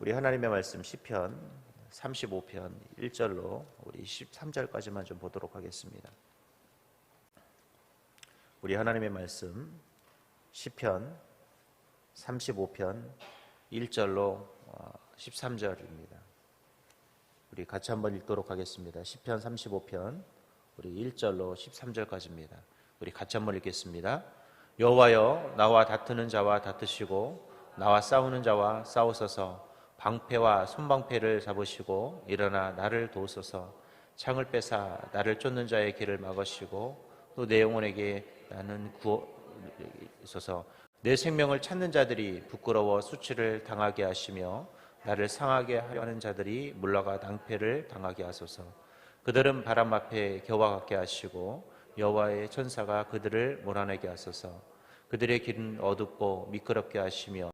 우리 하나님의 말씀 시편 35편 1절로 우리 13절까지만 좀 보도록 하겠습니다. 우리 하나님의 말씀 시편 35편 1절로 13절입니다. 우리 같이 한번 읽도록 하겠습니다. 시편 35편 우리 1절로 13절까지입니다. 우리 같이 한번 읽겠습니다. 여호와여, 나와 다투는 자와 다투시고 나와 싸우는 자와 싸우소서. 방패와 손방패를 잡으시고 일어나 나를 도우소서. 창을 빼사 나를 쫓는 자의 길을 막으시고 또 내 영혼에게 나는 구하소서. 내 생명을 찾는 자들이 부끄러워 수치를 당하게 하시며 나를 상하게 하려 하는 자들이 물러가 낭패를 당하게 하소서. 그들은 바람 앞에 겨와 같게 하시고 여호와의 천사가 그들을 몰아내게 하소서. 그들의 길은 어둡고 미끄럽게 하시며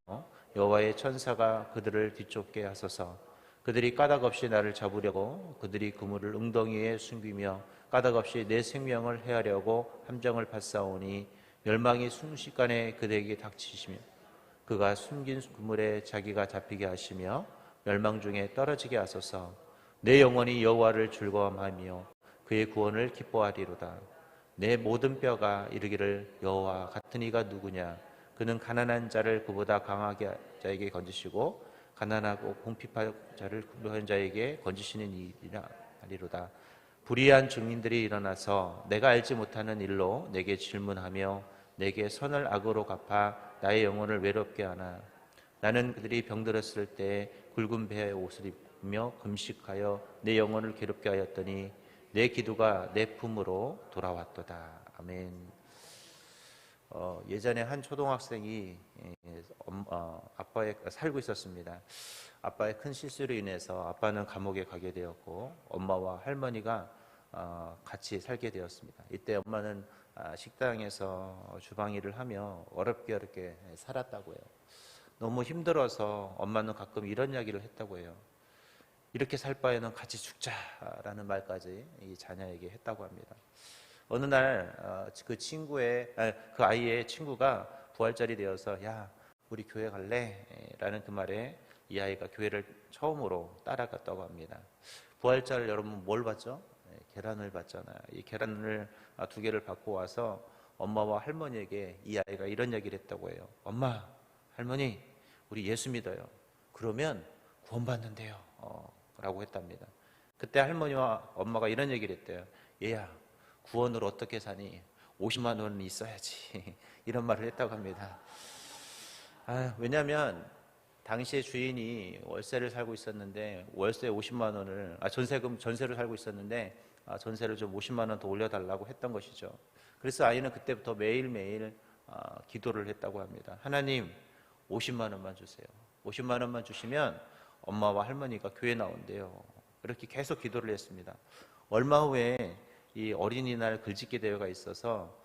여호와의 천사가 그들을 뒤쫓게 하소서. 그들이 까닭없이 나를 잡으려고 그들이 그물을 웅덩이에 숨기며 까닭없이 내 생명을 해하려고 함정을 파싸오니 멸망이 순식간에 그들에게 닥치시며 그가 숨긴 그물에 자기가 잡히게 하시며 멸망 중에 떨어지게 하소서. 내 영혼이 여호와를 즐거워하며 그의 구원을 기뻐하리로다. 내 모든 뼈가 이르기를 여호와 같은 이가 누구냐. 그는 가난한 자를 그보다 강하게 자에게 건지시고 가난하고 궁핍한 자를 구별한 자에게 건지시는 이라 하리로다. 불의한 증인들이 일어나서 내가 알지 못하는 일로 내게 질문하며 내게 선을 악으로 갚아 나의 영혼을 외롭게 하나. 나는 그들이 병들었을 때 굵은 배의 옷을 입으며 금식하여 내 영혼을 괴롭게 하였더니 내 기도가 내 품으로 돌아왔도다. 아멘. 예전에 한 초등학생이 아빠에 살고 있었습니다. 아빠의 큰 실수로 인해서 아빠는 감옥에 가게 되었고 엄마와 할머니가 같이 살게 되었습니다. 이때 엄마는 식당에서 주방 일을 하며 어렵게 살았다고 해요. 너무 힘들어서 엄마는 가끔 이런 이야기를 했다고 해요. 이렇게 살 바에는 같이 죽자라는 말까지 이 자녀에게 했다고 합니다. 어느 날 그 아이의 친구가 부활절이 되어서 야, 우리 교회 갈래? 라는 그 말에 이 아이가 교회를 처음으로 따라갔다고 합니다. 부활절 여러분 뭘 받죠? 계란을 받잖아요. 이 계란을 2개를 받고 와서 엄마와 할머니에게 이 아이가 이런 얘기를 했다고 해요. 엄마, 할머니, 우리 예수 믿어요. 그러면 구원받는데요. 라고 했답니다. 그때 할머니와 엄마가 이런 얘기를 했대요. 얘야, 구원을 어떻게 사니? 50만 원은 있어야지. 이런 말을 했다고 합니다. 왜냐하면 당시에 주인이 월세를 살고 있었는데 월세 50만 원을 전세를 살고 있었는데 전세를 좀 50만 원 더 올려달라고 했던 것이죠. 그래서 아이는 그때부터 매일매일 기도를 했다고 합니다. 하나님, 50만 원만 주세요. 50만 원만 주시면 엄마와 할머니가 교회 나온대요. 이렇게 계속 기도를 했습니다. 얼마 후에 이 어린이날 글짓기 대회가 있어서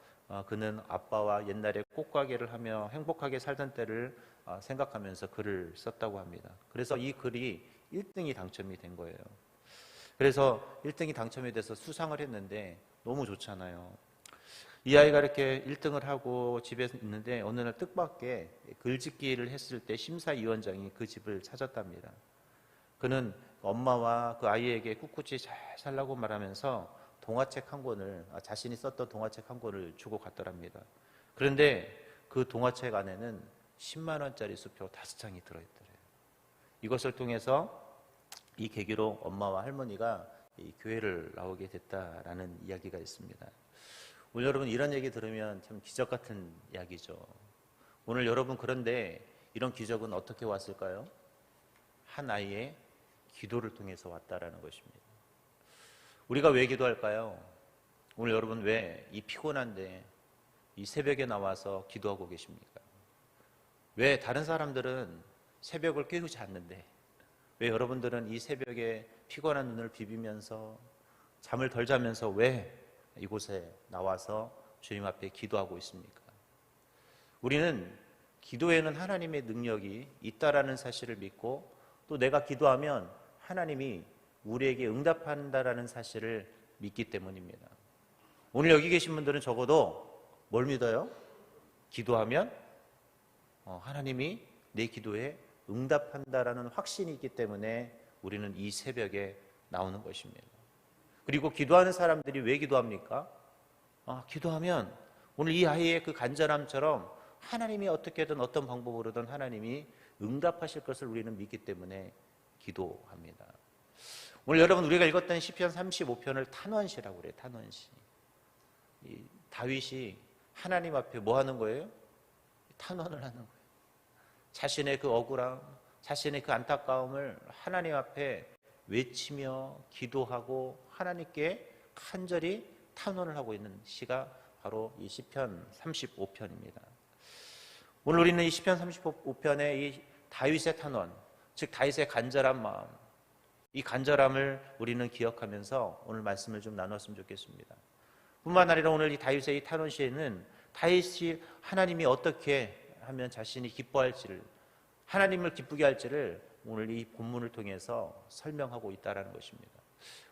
그는 아빠와 옛날에 꽃가게를 하며 행복하게 살던 때를 생각하면서 글을 썼다고 합니다. 그래서 이 글이 1등이 당첨이 된 거예요. 그래서 1등이 당첨이 돼서 수상을 했는데 너무 좋잖아요. 이 아이가 이렇게 1등을 하고 집에 있는데 어느 날 뜻밖의 글짓기를 했을 때 심사위원장이 그 집을 찾았답니다. 그는 엄마와 그 아이에게 꿋꿋이 잘 살라고 말하면서 동화책 한 권을, 자신이 썼던 동화책 한 권을 주고 갔더랍니다. 그런데 그 동화책 안에는 10만 원짜리 수표 5장이 들어있더래요. 이것을 통해서 이 계기로 엄마와 할머니가 이 교회를 나오게 됐다라는 이야기가 있습니다. 오늘 여러분 이런 얘기 들으면 참 기적 같은 이야기죠. 오늘 여러분 그런데 이런 기적은 어떻게 왔을까요? 한 아이의 기도를 통해서 왔다라는 것입니다. 우리가 왜 기도할까요? 오늘 여러분 왜 이 피곤한데 이 새벽에 나와서 기도하고 계십니까? 왜 다른 사람들은 새벽을 깨우지 않는데 왜 여러분들은 이 새벽에 피곤한 눈을 비비면서 잠을 덜 자면서 왜 이곳에 나와서 주님 앞에 기도하고 있습니까? 우리는 기도에는 하나님의 능력이 있다라는 사실을 믿고 또 내가 기도하면 하나님이 우리에게 응답한다라는 사실을 믿기 때문입니다. 오늘 여기 계신 분들은 적어도 뭘 믿어요? 기도하면 하나님이 내 기도에 응답한다라는 확신이 있기 때문에 우리는 이 새벽에 나오는 것입니다. 그리고 기도하는 사람들이 왜 기도합니까? 기도하면 오늘 이 아이의 그 간절함처럼 하나님이 어떻게든 어떤 방법으로든 하나님이 응답하실 것을 우리는 믿기 때문에 기도합니다. 오늘 여러분 우리가 읽었던 시편 35편을 탄원시라고 그래요. 탄원시. 이 다윗이 하나님 앞에 뭐 하는 거예요? 탄원을 하는 거예요. 자신의 그 억울함, 자신의 그 안타까움을 하나님 앞에 외치며 기도하고 하나님께 간절히 탄원을 하고 있는 시가 바로 이 시편 35편입니다. 오늘 우리는 이 시편 35편의 이 다윗의 탄원, 즉 다윗의 간절한 마음, 이 간절함을 우리는 기억하면서 오늘 말씀을 좀 나눴으면 좋겠습니다. 뿐만 아니라 오늘 이 다윗의 이 탄원 시에는 다윗이 하나님이 어떻게 하면 자신이 기뻐할지를, 하나님을 기쁘게 할지를 오늘 이 본문을 통해서 설명하고 있다는 것입니다.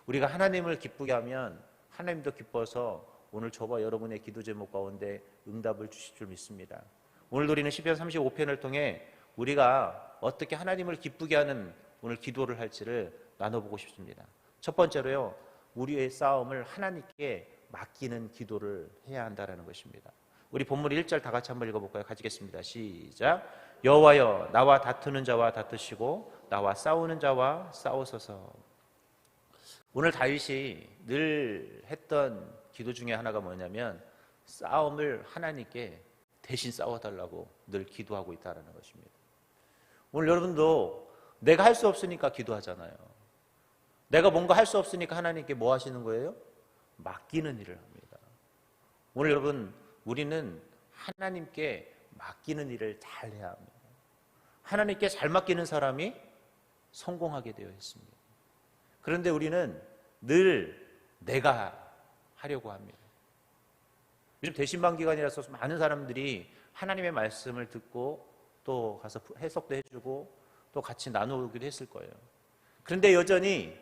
우리가 하나님을 기쁘게 하면 하나님도 기뻐서 오늘 저와 여러분의 기도 제목 가운데 응답을 주실 줄 믿습니다. 오늘 우리는 시편 35편을 통해 우리가 어떻게 하나님을 기쁘게 하는 오늘 기도를 할지를 나눠보고 싶습니다. 첫 번째로요, 우리의 싸움을 하나님께 맡기는 기도를 해야 한다는 것입니다. 우리 본문 1절 다 같이 한번 읽어볼까요? 가지겠습니다. 시작. 여호와여, 나와 다투는 자와 다투시고 나와 싸우는 자와 싸우소서. 오늘 다윗이 늘 했던 기도 중에 하나가 뭐냐면 싸움을 하나님께 대신 싸워달라고 늘 기도하고 있다는 것입니다. 오늘 여러분도 내가 할 수 없으니까 기도하잖아요. 내가 뭔가 할 수 없으니까 하나님께 뭐 하시는 거예요? 맡기는 일을 합니다. 오늘 여러분, 우리는 하나님께 맡기는 일을 잘 해야 합니다. 하나님께 잘 맡기는 사람이 성공하게 되어 있습니다. 그런데 우리는 늘 내가 하려고 합니다. 요즘 대신방 기간이라서 많은 사람들이 하나님의 말씀을 듣고 또 가서 해석도 해주고 또 같이 나누기도 했을 거예요. 그런데 여전히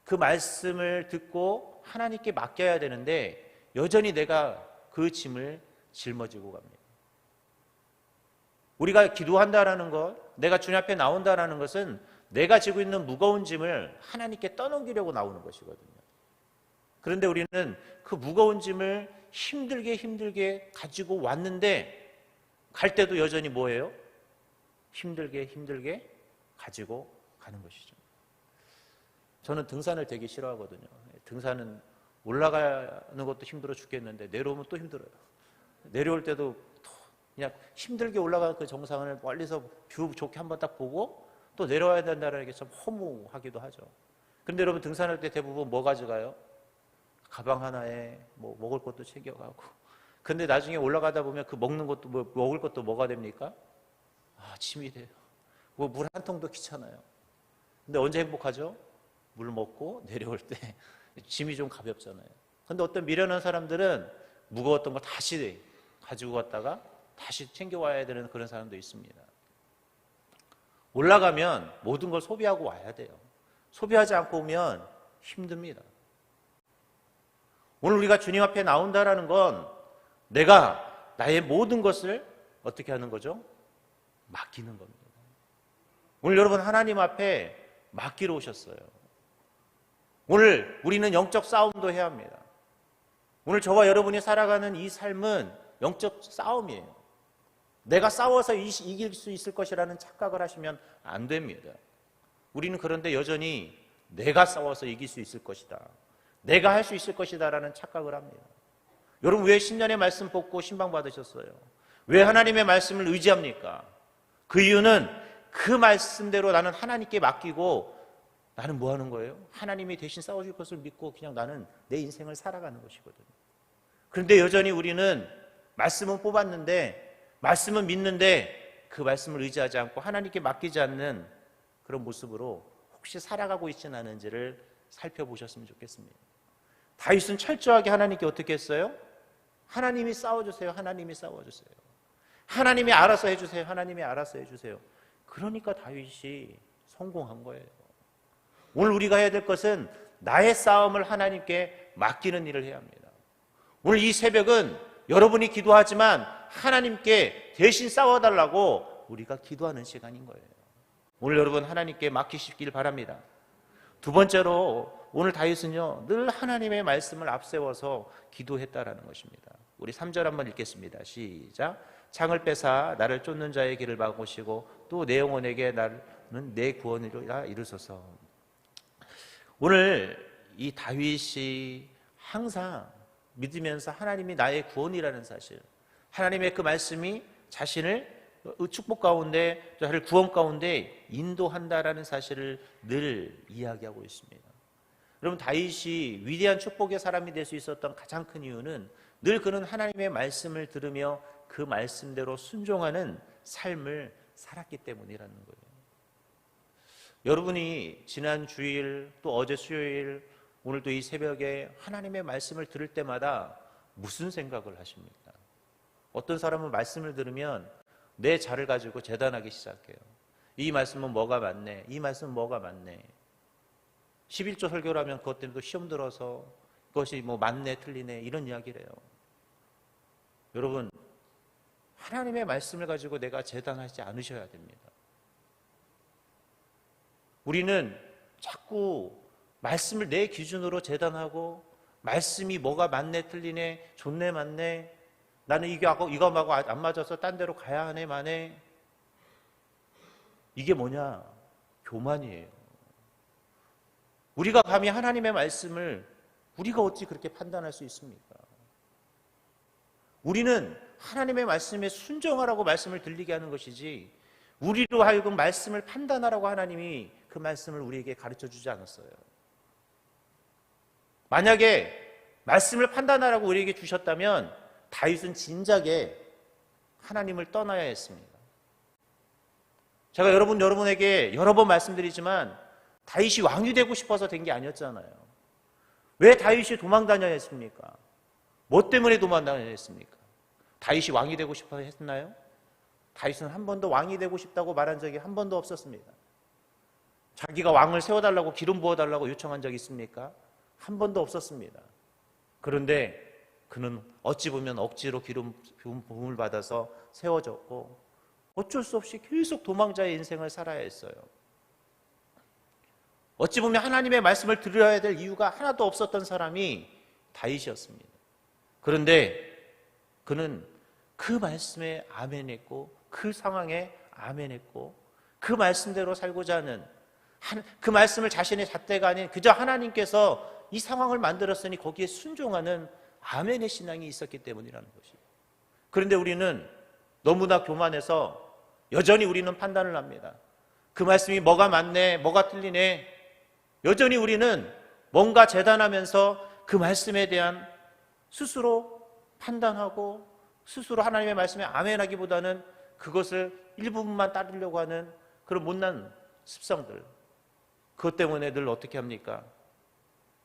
그 말씀을 듣고 하나님께 맡겨야 되는데 여전히 내가 그 짐을 짊어지고 갑니다. 우리가 기도한다라는 것, 내가 주님 앞에 나온다라는 것은 내가 지고 있는 무거운 짐을 하나님께 떠넘기려고 나오는 것이거든요. 그런데 우리는 그 무거운 짐을 힘들게 가지고 왔는데 갈 때도 여전히 뭐예요? 힘들게 가지고 가는 것이죠. 저는 등산을 되게 싫어하거든요. 등산은 올라가는 것도 힘들어 죽겠는데 내려오면 또 힘들어요. 내려올 때도 그냥 힘들게 올라가는 그 정상을 멀리서 뷰 좋게 한번 딱 보고 또 내려와야 된다는 게 좀 허무하기도 하죠. 그런데 여러분 등산할 때 대부분 뭐 가져가요? 가방 하나에 뭐 먹을 것도 챙겨가고. 근데 나중에 올라가다 보면 그 먹는 것도 먹을 것도 뭐가 됩니까? 짐이 돼요. 뭐 물 한 통도 귀찮아요. 근데 언제 행복하죠? 물 먹고 내려올 때 짐이 좀 가볍잖아요. 근데 어떤 미련한 사람들은 무거웠던 거 다시 가지고 갔다가 다시 챙겨와야 되는 그런 사람도 있습니다. 올라가면 모든 걸 소비하고 와야 돼요. 소비하지 않고 오면 힘듭니다. 오늘 우리가 주님 앞에 나온다라는 건 내가 나의 모든 것을 어떻게 하는 거죠? 맡기는 겁니다. 오늘 여러분 하나님 앞에 맡기러 오셨어요. 오늘 우리는 영적 싸움도 해야 합니다. 오늘 저와 여러분이 살아가는 이 삶은 영적 싸움이에요. 내가 싸워서 이길 수 있을 것이라는 착각을 하시면 안 됩니다. 우리는 그런데 여전히 내가 싸워서 이길 수 있을 것이다, 내가 할 수 있을 것이다 라는 착각을 합니다. 여러분 왜 신년의 말씀 뽑고 신방 받으셨어요? 왜 하나님의 말씀을 의지합니까? 그 이유는 그 말씀대로 나는 하나님께 맡기고 나는 뭐 하는 거예요? 하나님이 대신 싸워줄 것을 믿고 그냥 나는 내 인생을 살아가는 것이거든요. 그런데 여전히 우리는 말씀은 뽑았는데, 말씀은 믿는데 그 말씀을 의지하지 않고 하나님께 맡기지 않는 그런 모습으로 혹시 살아가고 있지는 않은지를 살펴보셨으면 좋겠습니다. 다윗은 철저하게 하나님께 어떻게 했어요? 하나님이 싸워주세요. 하나님이 싸워주세요. 하나님이 알아서 해주세요. 하나님이 알아서 해주세요. 그러니까 다윗이 성공한 거예요. 오늘 우리가 해야 될 것은 나의 싸움을 하나님께 맡기는 일을 해야 합니다. 오늘 이 새벽은 여러분이 기도하지만 하나님께 대신 싸워달라고 우리가 기도하는 시간인 거예요. 오늘 여러분 하나님께 맡기시길 바랍니다. 두 번째로 오늘 다윗은요 늘 하나님의 말씀을 앞세워서 기도했다라는 것입니다. 우리 3절 한번 읽겠습니다. 시작. 창을 빼사 나를 쫓는 자의 길을 막으시고 또 내 영혼에게 나는 내 구원이라 이르소서. 오늘 이 다윗이 항상 믿으면서 하나님이 나의 구원이라는 사실, 하나님의 그 말씀이 자신을 축복 가운데, 자신을 구원 가운데 인도한다라는 사실을 늘 이야기하고 있습니다. 여러분, 다윗이 위대한 축복의 사람이 될 수 있었던 가장 큰 이유는 늘 그는 하나님의 말씀을 들으며 그 말씀대로 순종하는 삶을 살았기 때문이라는 거예요. 여러분이 지난 주일 또 어제 수요일 오늘도 이 새벽에 하나님의 말씀을 들을 때마다 무슨 생각을 하십니까? 어떤 사람은 말씀을 들으면 내 자를 가지고 재단하기 시작해요. 이 말씀은 뭐가 맞네, 이 말씀은 뭐가 맞네. 11조 설교를 하면 그것 때문에 또 시험 들어서 그것이 뭐 맞네 틀리네 이런 이야기를 해요. 여러분, 하나님의 말씀을 가지고 내가 재단하지 않으셔야 됩니다. 우리는 자꾸 말씀을 내 기준으로 재단하고 말씀이 뭐가 맞네 틀리네 좋네 맞네 나는 이거 하고 안 맞아서 딴 데로 가야 하네 마네. 이게 뭐냐? 교만이에요. 우리가 감히 하나님의 말씀을 우리가 어찌 그렇게 판단할 수 있습니까? 우리는 하나님의 말씀에 순종하라고 말씀을 들리게 하는 것이지 우리로 하여금 말씀을 판단하라고 하나님이 그 말씀을 우리에게 가르쳐 주지 않았어요. 만약에 말씀을 판단하라고 우리에게 주셨다면 다윗은 진작에 하나님을 떠나야 했습니다. 제가 여러분에게 여러 번 말씀드리지만 다윗이 왕이 되고 싶어서 된 게 아니었잖아요. 왜 다윗이 도망 다녀야 했습니까? 뭐 때문에 도망 다녀야 했습니까? 다윗이 왕이 되고 싶어 했나요? 다윗은 한 번도 왕이 되고 싶다고 말한 적이 한 번도 없었습니다. 자기가 왕을 세워달라고 기름 부어달라고 요청한 적이 있습니까? 한 번도 없었습니다. 그런데 그는 어찌 보면 억지로 기름 부음을 받아서 세워졌고 어쩔 수 없이 계속 도망자의 인생을 살아야 했어요. 어찌 보면 하나님의 말씀을 들어야 될 이유가 하나도 없었던 사람이 다윗이었습니다. 그런데 그는 그 말씀에 아멘했고 그 상황에 아멘했고 그 말씀대로 살고자 하는 그 말씀을 자신의 잣대가 아닌 그저 하나님께서 이 상황을 만들었으니 거기에 순종하는 아멘의 신앙이 있었기 때문이라는 것이에요. 그런데 우리는 너무나 교만해서 여전히 우리는 판단을 합니다. 그 말씀이 뭐가 맞네, 뭐가 틀리네. 여전히 우리는 뭔가 재단하면서 그 말씀에 대한 스스로 판단하고 스스로 하나님의 말씀에 아멘하기보다는 그것을 일부분만 따르려고 하는 그런 못난 습성들. 그것 때문에 늘 어떻게 합니까?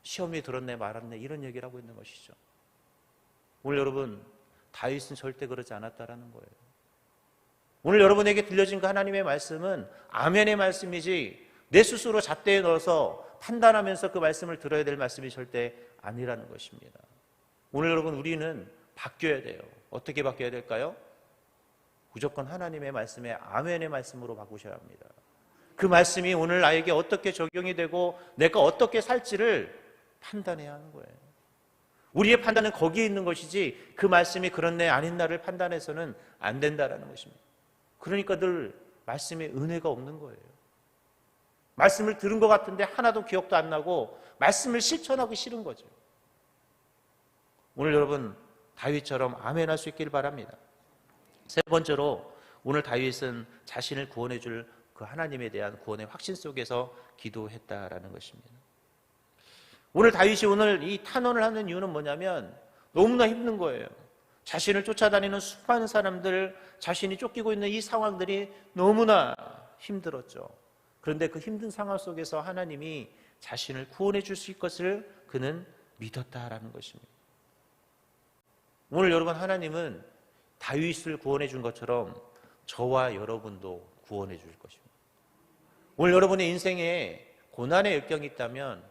시험이 들었네 말았네 이런 얘기를 하고 있는 것이죠. 오늘 여러분, 다윗은 절대 그러지 않았다라는 거예요. 오늘 여러분에게 들려진 그 하나님의 말씀은 아멘의 말씀이지 내 스스로 잣대에 넣어서 판단하면서 그 말씀을 들어야 될 말씀이 절대 아니라는 것입니다. 오늘 여러분, 우리는 바뀌어야 돼요. 어떻게 바뀌어야 될까요? 무조건 하나님의 말씀에 아멘의 말씀으로 바꾸셔야 합니다. 그 말씀이 오늘 나에게 어떻게 적용이 되고 내가 어떻게 살지를 판단해야 하는 거예요. 우리의 판단은 거기에 있는 것이지 그 말씀이 그렇네 아닌 나를 판단해서는 안 된다라는 것입니다. 그러니까 늘 말씀에 은혜가 없는 거예요. 말씀을 들은 것 같은데 하나도 기억도 안 나고 말씀을 실천하기 싫은 거죠. 오늘 여러분 다윗처럼 아멘할 수 있길 바랍니다. 세 번째로 오늘 다윗은 자신을 구원해 줄 그 하나님에 대한 구원의 확신 속에서 기도했다라는 것입니다. 오늘 다윗이 오늘 이 탄원을 하는 이유는 뭐냐면 너무나 힘든 거예요. 자신을 쫓아다니는 수많은 사람들, 자신이 쫓기고 있는 이 상황들이 너무나 힘들었죠. 그런데 그 힘든 상황 속에서 하나님이 자신을 구원해 줄 수 있을 것을 그는 믿었다라는 것입니다. 오늘 여러분, 하나님은 다윗을 구원해 준 것처럼 저와 여러분도 구원해 줄 것입니다. 오늘 여러분의 인생에 고난의 역경이 있다면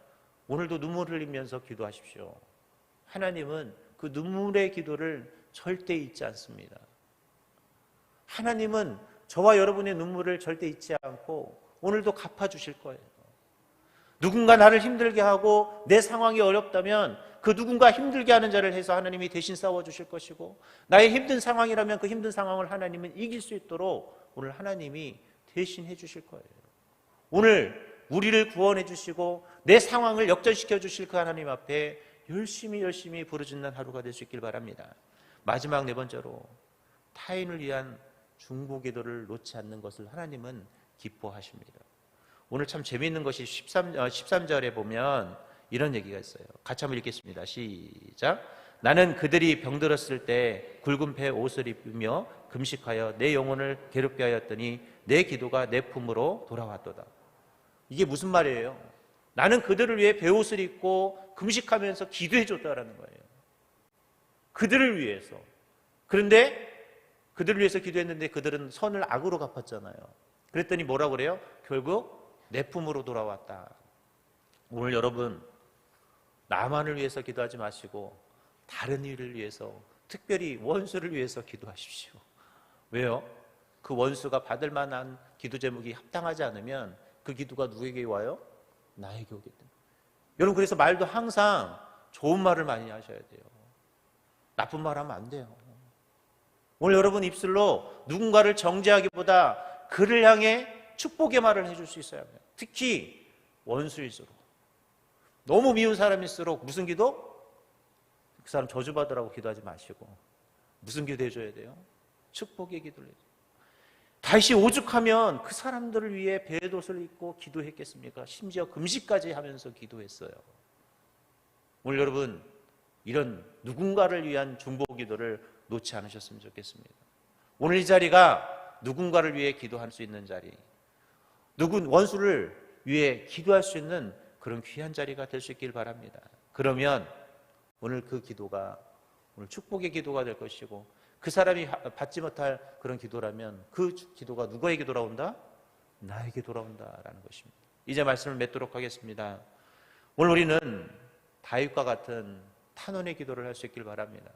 오늘도 눈물 흘리면서 기도하십시오. 하나님은 그 눈물의 기도를 절대 잊지 않습니다. 하나님은 저와 여러분의 눈물을 절대 잊지 않고 오늘도 갚아주실 거예요. 누군가 나를 힘들게 하고 내 상황이 어렵다면 그 누군가 힘들게 하는 자를 해서 하나님이 대신 싸워주실 것이고, 나의 힘든 상황이라면 그 힘든 상황을 하나님은 이길 수 있도록 오늘 하나님이 대신 해주실 거예요. 오늘 우리를 구원해 주시고 내 상황을 역전시켜 주실 그 하나님 앞에 열심히 부르짖는 하루가 될 수 있길 바랍니다. 마지막 네 번째로, 타인을 위한 중보기도를 놓지 않는 것을 하나님은 기뻐하십니다. 오늘 참 재미있는 것이 13절에 보면 이런 얘기가 있어요. 같이 한번 읽겠습니다. 시작. 나는 그들이 병들었을 때 굵은 배 옷을 입으며 금식하여 내 영혼을 괴롭게 하였더니 내 기도가 내 품으로 돌아왔도다. 이게 무슨 말이에요? 나는 그들을 위해 베옷을 입고 금식하면서 기도해 줬다라는 거예요. 그들을 위해서. 그런데 그들을 위해서 기도했는데 그들은 선을 악으로 갚았잖아요. 그랬더니 뭐라고 그래요? 결국 내 품으로 돌아왔다. 오늘 여러분, 나만을 위해서 기도하지 마시고 다른 이를 위해서, 특별히 원수를 위해서 기도하십시오. 왜요? 그 원수가 받을 만한 기도 제목이 합당하지 않으면 그 기도가 누구에게 와요? 나에게 오기 때문에. 여러분, 그래서 말도 항상 좋은 말을 많이 하셔야 돼요. 나쁜 말 하면 안 돼요. 오늘 여러분 입술로 누군가를 정죄하기보다 그를 향해 축복의 말을 해줄 수 있어야 합니다. 특히 원수일수록. 너무 미운 사람일수록 무슨 기도? 그 사람 저주받으라고 기도하지 마시고 무슨 기도 해줘야 돼요? 축복의 기도를 해줘요. 다시 오죽하면 그 사람들을 위해 베옷을 입고 기도했겠습니까? 심지어 금식까지 하면서 기도했어요. 오늘 여러분, 이런 누군가를 위한 중보 기도를 놓지 않으셨으면 좋겠습니다. 오늘 이 자리가 누군가를 위해 기도할 수 있는 자리, 원수를 위해 기도할 수 있는 그런 귀한 자리가 될 수 있길 바랍니다. 그러면 오늘 그 기도가 오늘 축복의 기도가 될 것이고, 그 사람이 받지 못할 그런 기도라면 그 기도가 누구에게 돌아온다? 나에게 돌아온다라는 것입니다. 이제 말씀을 맺도록 하겠습니다. 오늘 우리는 다윗과 같은 탄원의 기도를 할 수 있길 바랍니다.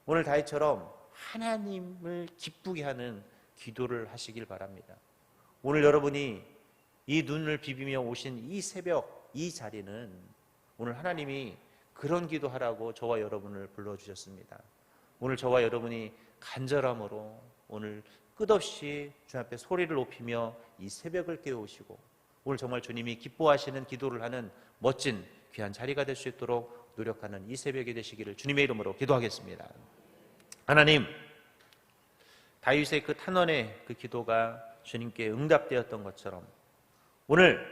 오늘 다윗처럼 하나님을 기쁘게 하는 기도를 하시길 바랍니다. 오늘 여러분이 이 눈을 비비며 오신 이 새벽, 이 자리는 오늘 하나님이 그런 기도하라고 저와 여러분을 불러주셨습니다. 오늘 저와 여러분이 간절함으로 오늘 끝없이 주님 앞에 소리를 높이며 이 새벽을 깨우시고 오늘 정말 주님이 기뻐하시는 기도를 하는 멋진 귀한 자리가 될 수 있도록 노력하는 이 새벽이 되시기를 주님의 이름으로 기도하겠습니다. 하나님, 다윗의 그 탄원의 그 기도가 주님께 응답되었던 것처럼 오늘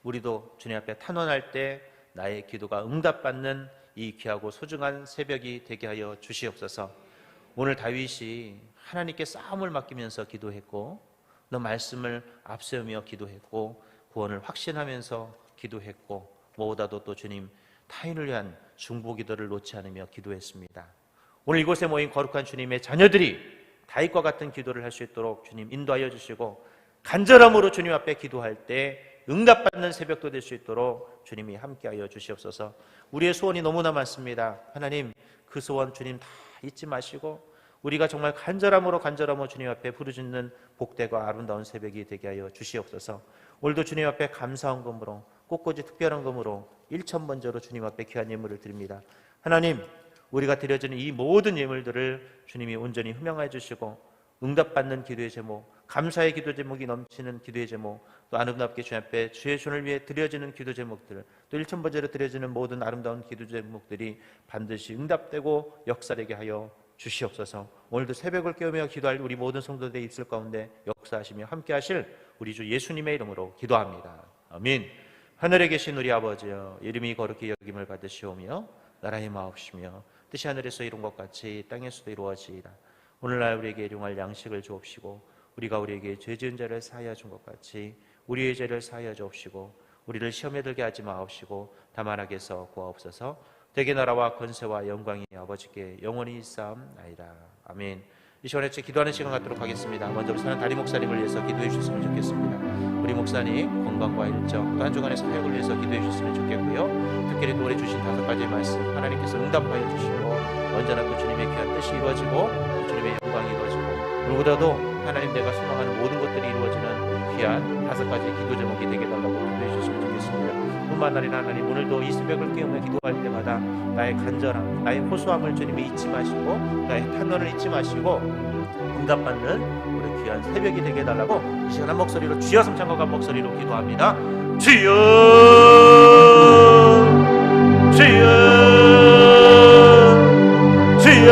우리도 주님 앞에 탄원할 때 나의 기도가 응답받는 이 귀하고 소중한 새벽이 되게 하여 주시옵소서. 오늘 다윗이 하나님께 싸움을 맡기면서 기도했고 너 말씀을 앞세우며 기도했고 구원을 확신하면서 기도했고 무엇보다도 또 주님 타인을 위한 중보 기도를 놓지 않으며 기도했습니다. 오늘 이곳에 모인 거룩한 주님의 자녀들이 다윗과 같은 기도를 할 수 있도록 주님 인도하여 주시고 간절함으로 주님 앞에 기도할 때 응답받는 새벽도 될 수 있도록 주님이 함께하여 주시옵소서. 우리의 소원이 너무나 많습니다. 하나님, 그 소원 주님 다 잊지 마시고 우리가 정말 간절함으로 주님 앞에 부르짖는 복되고 아름다운 새벽이 되게 하여 주시옵소서. 오늘도 주님 앞에 감사한 검으로 꽃꽂이 특별한 검으로 1,000번째로 주님 앞에 귀한 예물을 드립니다. 하나님, 우리가 드려지는 이 모든 예물들을 주님이 온전히 흠양하여 주시고 응답받는 기도의 제목, 감사의 기도 제목이 넘치는 기도의 제목, 또 아름답게 주님 앞에 주의 손을 위해 드려지는 기도 제목들, 또 1,000번째로 드려지는 모든 아름다운 기도 제목들이 반드시 응답되고 역사되게 하여 주시옵소서. 오늘도 새벽을 깨우며 기도할 우리 모든 성도들의 입술 가운데 역사하시며 함께 하실 우리 주 예수님의 이름으로 기도합니다. 아멘. 하늘에 계신 우리 아버지여, 이름이 거룩히 여김을 받으시오며 나라의 마옵시며 뜻이 하늘에서 이룬 것 같이 땅에서도 이루어지이다. 오늘날 우리에게 일용할 양식을 주옵시고 우리가 우리에게 죄 지은 자를 사하여 준 것 같이 우리의 죄를 사하여 주옵시고 우리를 시험에 들게 하지 마옵시고 다만 악에서 구하옵소서. 대개 나라와 권세와 영광이 아버지께 영원히 있사옵나이다. 아멘. 이 시간에 기도하는 시간 갖도록 하겠습니다. 먼저 사는 담임 목사님을 위해서 기도해 주셨으면 좋겠습니다. 우리 목사님 건강과 일정 또 한 주간의 사역을 위해서 기도해 주셨으면 좋겠고요. 특별히 또 우리 주신 5가지의 말씀 하나님께서 응답하여 주시고 언제나 또 주님의 귀한 뜻이 이루어지고 주님의 영광이 이루어지고 무엇보다도 하나님 내가 소망하는 모든 것들이 이루어지는 귀한 5가지 기도 제목이 되게 달라고 기도해 주시면 좋겠습니다. 뿐만 아니라 하나님, 오늘도 이 새벽을 깨우며 기도할 때마다 나의 간절함, 나의 호소함을 주님이 잊지 마시고, 나의 탄원을 잊지 마시고 응답받는 우리 귀한 새벽이 되게 해달라고 이 시간 한 목소리로, 주여 삼창과 목소리로 기도합니다. 주여, 주여, 주여.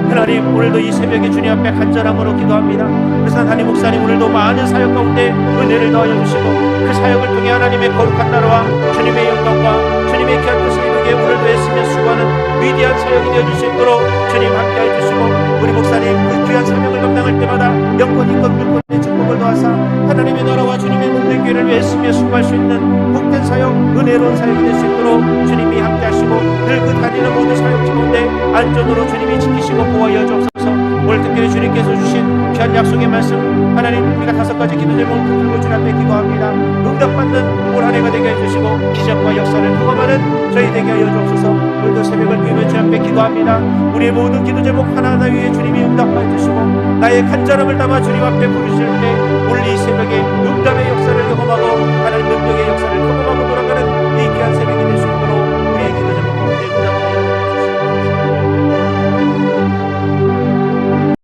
하나님, 오늘도 이 새벽에 주님 앞에 간절함으로 기도합니다. 그래서 하나님, 목사님 오늘도 많은 사역 가운데 은혜를 더하여 주시고, 그 사역을 통해 하나님의 거룩한 나라와 주님의 영광과 주님의 귀한 뜻을 이루게 오늘도 애쓰며 수고하는 위대한 사역이 되어줄 수 있도록 주님 함께해 주시고, 우리 목사님 그 귀한 사명을 감당할 때마다 영권, 인권, 물권의 축복을 더하사 하나님의 나라와 주님의 몸된 교회를 위해 애쓰며 수고할 수 있는 복된 사역, 은혜로운 사역이 될 수 있도록 주님이 함께하시고, 늘 그 다니는 모든 사역지 가운데 안전으로 주님이 지키시고 보호하여 주옵소서. 오늘 특별히 주님께서 주신 귀한 약속의 말씀, 하나님, 우리가 5가지 기도 제목을 붙들고 주님 앞에 기도합니다. 응답받는 올 한 해가 되게 해주시고, 기적과 역사를 경험하는 저희 되게 하여 주옵소서. 오늘도 새벽을 비우며 주님 앞에 기도합니다. 우리의 모든 기도 제목 하나하나 위에 주님이 응답하여 주시고, 나의 간절함을 담아 주님 앞에 부르실 때 오늘 이 새벽에 응답의 역사를 경험하고 하나님 능력의 역사를